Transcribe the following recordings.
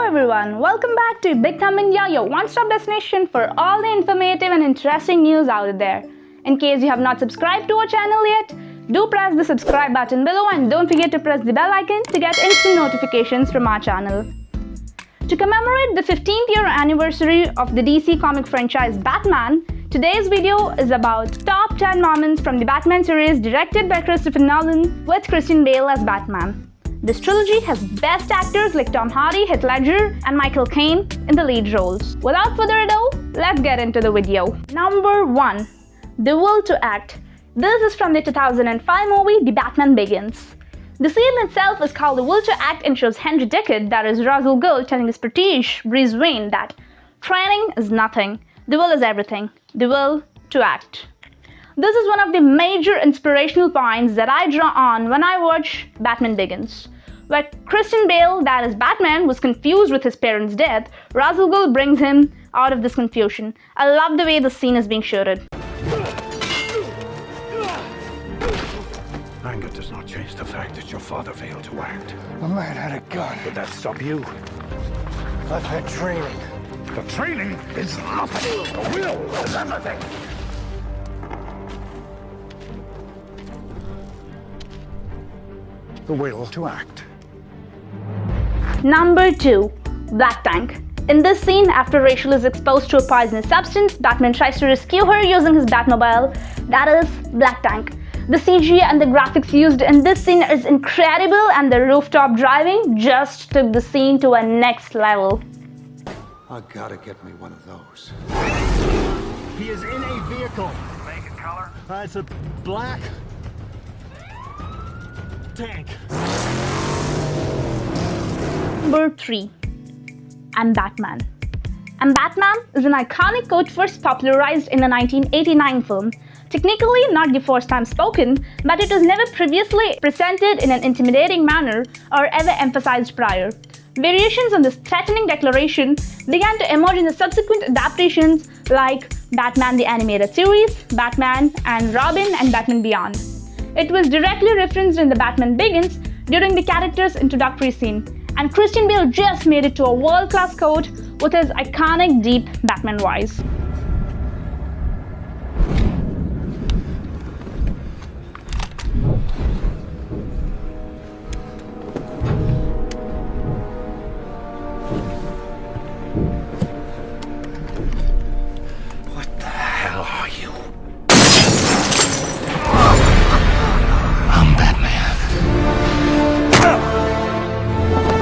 everyone, welcome back to Big Thumb India, your one-stop destination for all the informative and interesting news out there. In case you have not subscribed to our channel yet, do press the subscribe button below and don't forget to press the bell icon to get instant notifications from our channel. To commemorate the 15th year anniversary of the DC comic franchise Batman, today's video is about top 10 moments from the Batman series directed by Christopher Nolan with Christian Bale as Batman. This trilogy has best actors like Tom Hardy, Heath Ledger, and Michael Caine in the lead roles. Without further ado, let's get into the video. Number 1. The Will to Act. This is from the 2005 movie The Batman Begins. The scene itself is called The Will to Act and shows Henry Deckard, that is Ra's al Ghul, telling his protege Bruce Wayne that training is nothing, the will is everything, the will to act. This is one of the major inspirational points that I draw on when I watch Batman Begins. Where Christian Bale, that is Batman, was confused with his parents' death, Ra's al Ghul brings him out of this confusion. I love the way the scene is being shooted. Anger does not change the fact that your father failed to act. The man had a gun. Did that stop you? I've had training. The training is nothing. The will is everything. The will to act. Number 2. Black Tank. In this scene, after Rachel is exposed to a poisonous substance, Batman tries to rescue her using his Batmobile, that is Black Tank. The CG and the graphics used in this scene is incredible, and the rooftop driving just took the scene to a next level. I gotta get me one of those. He is in a vehicle. Make it color. It's a black tank. Number 3. I'm Batman. I'm Batman is an iconic quote first popularized in the 1989 film. Technically not the first time spoken, but it was never previously presented in an intimidating manner or ever emphasized prior. Variations on this threatening declaration began to emerge in the subsequent adaptations like Batman the Animated Series, Batman and Robin, and Batman Beyond. It was directly referenced in The Batman Begins during the character's introductory scene, and Christian Bale just made it to a world-class quote with his iconic deep Batman voice. What the hell are you?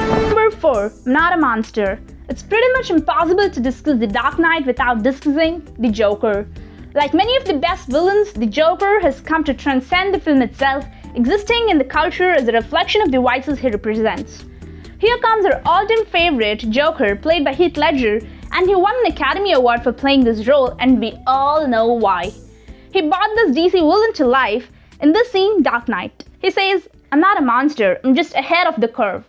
Number 4. I'm not a monster. It's pretty much impossible to discuss The Dark Knight without discussing the Joker. Like many of the best villains, the Joker has come to transcend the film itself, existing in the culture as a reflection of the vices he represents. Here comes our all-time favorite, Joker, played by Heath Ledger, and he won an Academy Award for playing this role, and we all know why. He brought this DC villain to life in this scene, Dark Knight. He says, "I'm not a monster, I'm just ahead of the curve."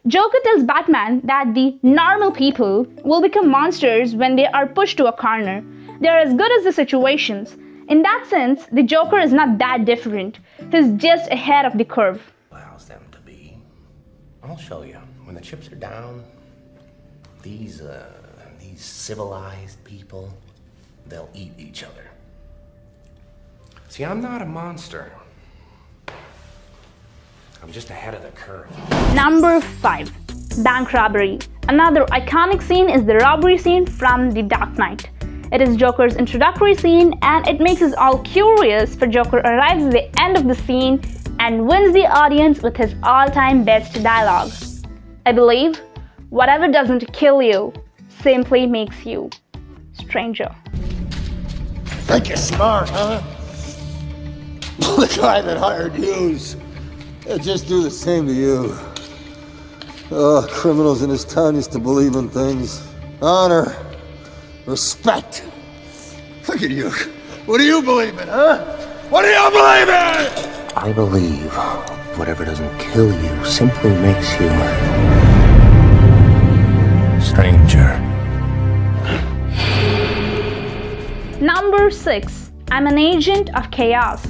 Joker tells Batman that the normal people will become monsters when they are pushed to a corner. They are as good as the situations. In that sense, the Joker is not that different. He's just ahead of the curve. Allows them to be. I'll show you. When the chips are down, these civilized people, they'll eat each other. See, I'm not a monster. I'm just ahead of the curve. Number 5. Bank Robbery. Another iconic scene is the robbery scene from The Dark Knight. It is Joker's introductory scene, and it makes us all curious, for Joker arrives at the end of the scene and wins the audience with his all-time best dialogue. I believe whatever doesn't kill you simply makes you stranger. Think you're smart, huh? The guy that hired yous. They'll just do the same to you. Oh, criminals in this town used to believe in things. Honor. Respect. Look at you. What do you believe in, huh? What do you believe in? I believe whatever doesn't kill you simply makes you stranger. Number 6. I'm an agent of chaos.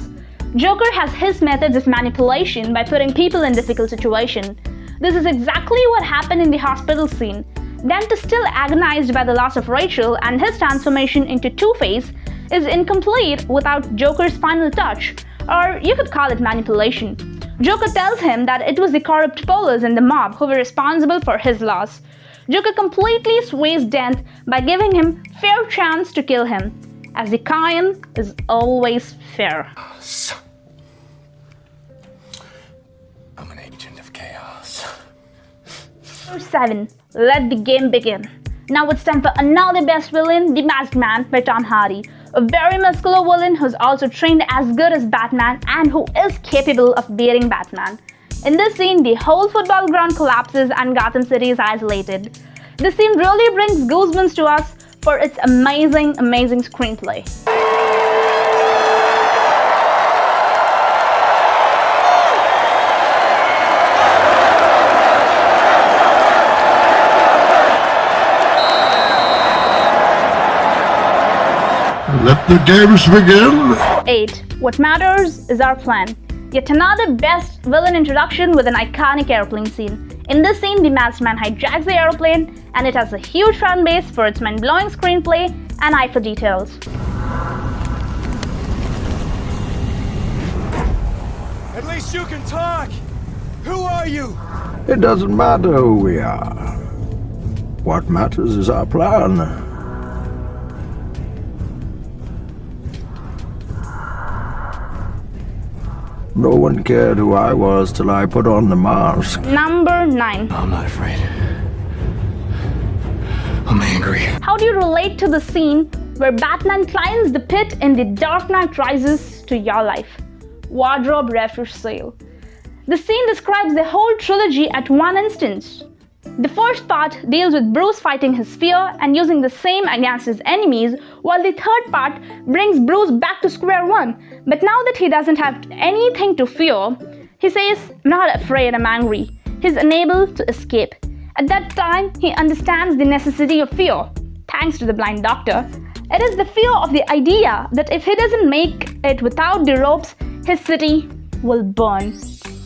Joker has his methods of manipulation by putting people in difficult situations. This is exactly what happened in the hospital scene. Dent is still agonized by the loss of Rachel, and his transformation into Two-Face is incomplete without Joker's final touch, or you could call it manipulation. Joker tells him that it was the corrupt police and the mob who were responsible for his loss. Joker completely sways Dent by giving him fair chance to kill him, as the Kayan is always fair. I'm an agent of chaos. Number 7. Let the game begin. Now it's time for another best villain, the Masked Man by Tom Hardy. A very muscular villain who's also trained as good as Batman and who is capable of beating Batman. In this scene, the whole football ground collapses and Gotham City is isolated. This scene really brings goosebumps to us for its amazing screenplay. Let the games begin. 8. What matters is our plan. Yet another best villain introduction with an iconic airplane scene. In this scene, the Masked Man hijacks the airplane, and it has a huge fan base for its mind-blowing screenplay and eye for details. At least you can talk! Who are you? It doesn't matter who we are. What matters is our plan. No one cared who I was till I put on the mask. Number 9. I'm not afraid. I'm angry. How do you relate to the scene where Batman climbs the pit in The Dark Knight Rises to your life? Wardrobe refresh sale. The scene describes the whole trilogy at one instance. The first part deals with Bruce fighting his fear and using the same against his enemies, while the third part brings Bruce back to square one. But now that he doesn't have anything to fear, he says, "I'm not afraid, I'm angry." He's unable to escape. At that time, he understands the necessity of fear, thanks to the blind doctor. It is the fear of the idea that if he doesn't make it without the ropes, his city will burn,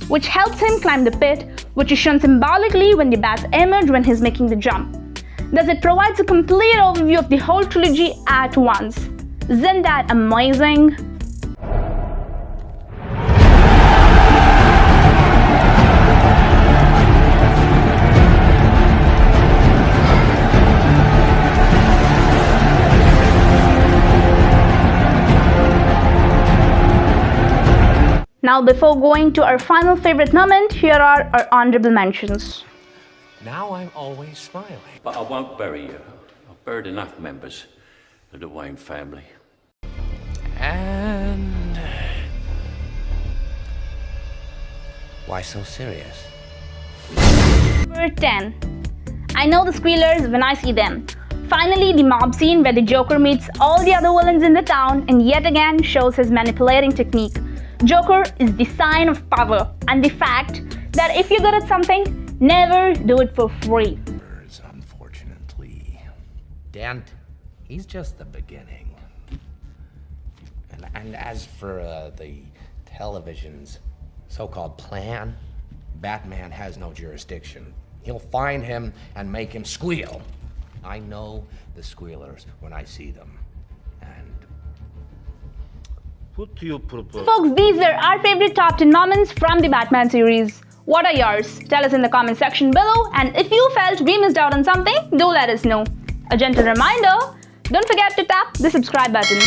which helps him climb the pit, which is shown symbolically when the bats emerge when he's making the jump. Thus, it provides a complete overview of the whole trilogy at once. Isn't that amazing? Now, before going to our final favorite moment, here are our honorable mentions. Now I'm always smiling. But I won't bury you. I've buried enough members of the Wayne family. And why so serious? Number 10. I know the squealers when I see them. Finally, the mob scene where the Joker meets all the other villains in the town and yet again shows his manipulating technique. Joker is the sign of power and the fact that if you're good at something, never do it for free. Unfortunately, Dent, he's just the beginning. And as for the television's so-called plan, Batman has no jurisdiction. He'll find him and make him squeal. I know the squealers when I see them. And What do you propose? Folks, these were our favorite top 10 moments from the Batman series. What are yours? Tell us in the comment section below, and if you felt we missed out on something, do let us know. A gentle reminder, don't forget to tap the subscribe button.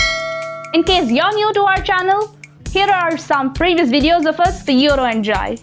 In case you're new to our channel, here are some previous videos of us for you to enjoy.